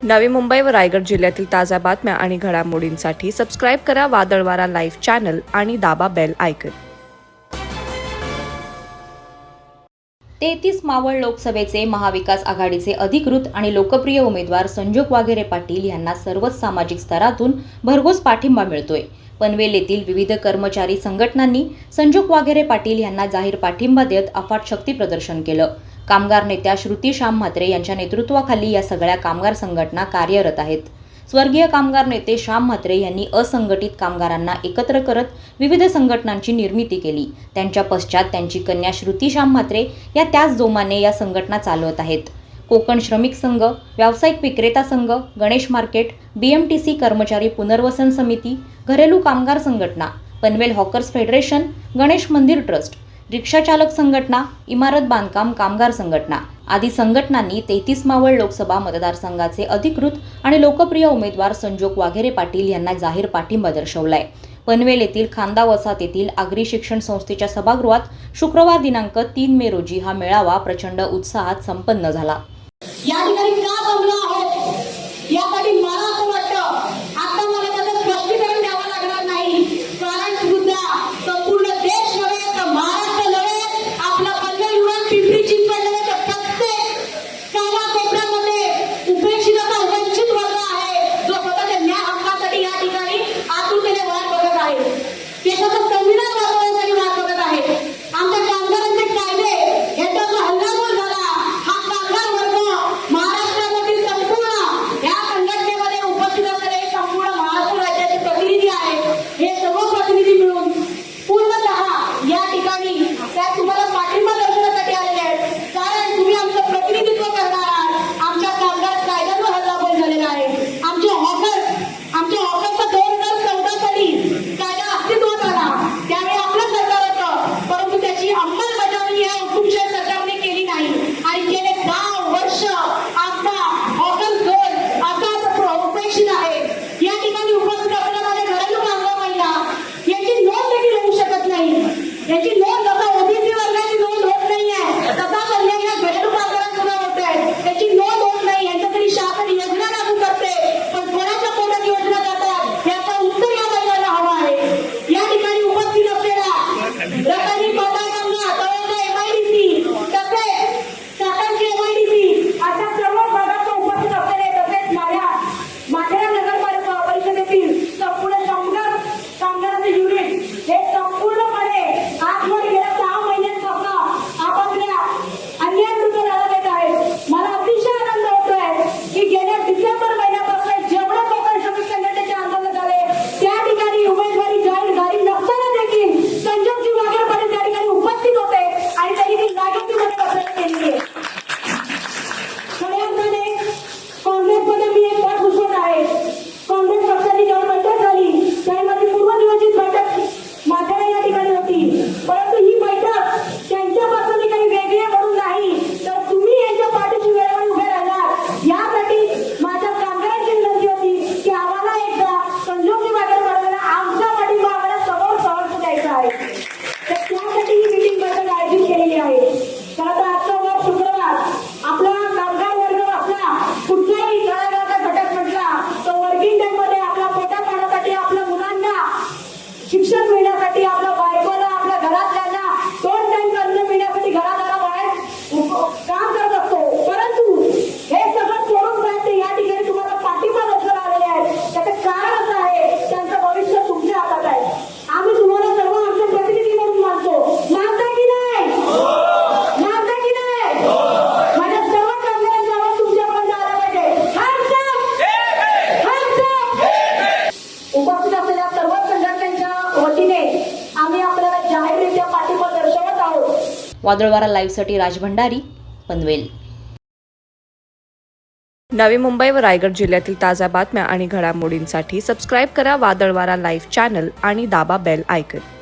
नवी मुंबई व रायगड जिल्ह्यातील ताज्या बातम्या आणि घडामोडींसाठी सबस्क्राईब करा वादळवारा लाईव्ह चॅनल आणि दाबा बेल आयकॉन। 33 मावळ लोकसभेचे महाविकास आघाडीचे अधिकृत आणि लोकप्रिय उमेदवार संजोग वाघेरे पाटील यांना सर्वच सामाजिक स्तरातून भरघोस पाठिंबा मिळतोय। पनवेल येथील विविध कर्मचारी संघटनांनी संजोग वाघेरे पाटील यांना जाहीर पाठिंबा देत अफाट शक्ती प्रदर्शन केलं। कामगार नेत्या श्रुती श्याम म्हात्रे यांच्या नेतृत्वाखाली या सगळ्या कामगार संघटना कार्यरत आहेत। स्वर्गीय कामगार नेते श्याम म्हात्रे यांनी असंघटित कामगारांना एकत्र करत विविध संघटनांची निर्मिती केली। त्यांच्या पश्चात त्यांची कन्या श्रुती श्याम म्हात्रे या त्याच जोमाने या संघटना चालवत आहेत। कोकण श्रमिक संघ, व्यावसायिक विक्रेता संघ, गणेश मार्केट, BMTC कर्मचारी पुनर्वसन समिती, घरेलू कामगार संघटना, पनवेल हॉकर्स फेडरेशन, गणेश मंदिर ट्रस्ट, रिक्षा चालक संघटना, इमारत बांधकाम कामगार संघटना आदी संघटनांनी 33 मावळ लोकसभा मतदारसंघाचे अधिकृत आणि लोकप्रिय उमेदवार संजोग वाघेरे पाटील यांना जाहीर पाठिंबा दर्शवलाय। पनवेल येथील खांदा वसाहत येथील आगरी शिक्षण संस्थेच्या सभागृहात शुक्रवार दिनांक 3 मे रोजी हा मेळावा प्रचंड उत्साहात संपन्न झाला। या ठिकाणी का जमलो आहोत यासाठी मला असं वाटतं आता मला त्याचं स्पष्टीकरण द्यावं लागणार नाही, कारण सुद्धा संपूर्ण देश नव्हे तर महाराष्ट्र नव्हे आपला पनवेल विभाग पिंपरी चिंचवड नव्हे तर प्रत्येक कानाकोपऱ्यामध्ये उपेक्षित असा वंचित वर्ग आहे जो स्वतःच्या न्याय हक्कासाठी या ठिकाणी आतुरतेने वाट बघत आहे, ते स्वतः संविधान वाचवण्यासाठी वाट बघत आहे। आमच्या कामगारांचे कायदे याचा जो हल्लाबोल झाला हा कामगार वर्ग महाराष्ट्रामधील संपूर्ण या संघटनेमध्ये उपस्थित असलेले संपूर्ण महाराष्ट्र राज्याचे प्रतिनिधी आहेत। हे सर्व प्रतिनिधी मिळून पूर्णतः या ठिकाणी त्या तुम्हाला पाठिंबा दर्शवण्यासाठी आलेले आहेत, कारण तुम्ही आमचं प्रतिनिधित्व करणार आहात। आमच्या कामगार कायद्यावर हल्लाबोल झालेला आहे। आमच्या हॉकरचा 2014 साली कायदा अस्तित्वात आला, त्यावेळी आपलं सरकार होतं, परंतु त्याची अंमलबजावणी या हुकुमशाही सरकारने केली नाही आणि गेले 10 वर्ष आमचा हॉकर झोन आता उपेक्षित आहे। या ठिकाणी उपस्थित असलेल्या माझ्या घरेलू कामगार महिला याची नोंद देखील होऊ शकत नाही। याची नोंद जसा ओबीसी वर्गाची नोंद होत नाही आहे तसा कल्याण या घरेलू कामगारांसुद्धा होत आहे, त्याची नोंद होत नाही। यांच्यासाठी शासन योजना लागू करते, पण कोणाच्या पोटात योजना जातात याचा उत्तर या महिलांना हवा आहे। या ठिकाणी उपस्थित असलेल्या रकानी पदाकांना तळोजा MIDC तसेच चाकणची MIDC अशा सर्व भागात उपस्थित असलेले तसेच माथेरान नगर परिषदेतील संपूर्ण कामगारांचे युनिट हे संपूर्णपणे आजवर गेल्या 6 महिन्यांपासून आपापल्या अन्यायाविरुद्ध लढा देत आहेत। मला अतिशय आनंद होतोय की गेल्या डिसेंबर महिन्यापासून जेवढे कोकण श्रमिक संघटनेचे आंदोलन झाले त्या ठिकाणी उमेदवारी जाहीर झाली नसताना देखील संजोगजी वाघेरे पाटील त्या ठिकाणी उपस्थित होते आणि त्यांनी ती जागेमध्ये बसवणी केली आहे। खऱ्या अर्थाने काँग्रेसमध्ये मी एक गट घुसवत आहे। काँग्रेस पक्षाची जेव्हा बैठक झाली त्यामध्ये पूर्वनियोजित बैठक माथेरान या ठिकाणी होती, परंतु ही बैठक त्यांच्यापासून काही वेगळी म्हणून नाही तर तुम्ही यांच्या पाठीशी वेळोवेळी उभे राहणार यासाठी माझ्या कामगारांची विनंती होती की आम्हाला एकदा संजोगजी वाघेरे पाटलांना आमचा पाठिंबा आम्हाला समोर सहर्ष द्यायचा आहे, तर त्यासाठी ही मीटिंग बैठक आयोजित केलेली आहे। तर आता आजचा वार शुक्रवार आपला कामगार वर्ग असला कुठलाही तळागाळाचा घटक म्हटला तो वर्किंग डे मध्ये आपला पोटा पाण्यासाठी आपल्या मुलांना शिक्षण मिळण्यासाठी आपल्या बायकोला आपल्या घरातल्यांना 2 टाइम अन्न मिळण्यासाठी घरादाराबाहेर काम करत असतो, परंतु हे सगळं सोडून जायचे या ठिकाणी तुम्हाला पाठिंबा दर्शवला आलेले आहेत। त्याचं कारण असं आहे त्यांचं भविष्य तुमच्या हातात आहे। आम्ही तुम्हाला सर्व आमचे प्रतिनिधी म्हणून मानतो, मानता की नाही? मानता की नाही? माझ्या सर्व कामगारांचा आवाज तुमच्यापर्यंत आला पाहिजे। उपस्थित असलेल्या सर्व संघटनांच्या वतीने आम्ही आपल्याला जाहीररित्या पाठिंबा दर्शवत आहोत। वादळवारा लाईव्हसाठी राज भंडारी, पनवेल। नवी मुंबई व रायगड जिल्ह्यातील ताज्या बातम्या आणि घडामोडींसाठी सबस्क्राईब करा वादळवारा लाईव्ह चॅनल आणि दाबा बेल आयकॉन।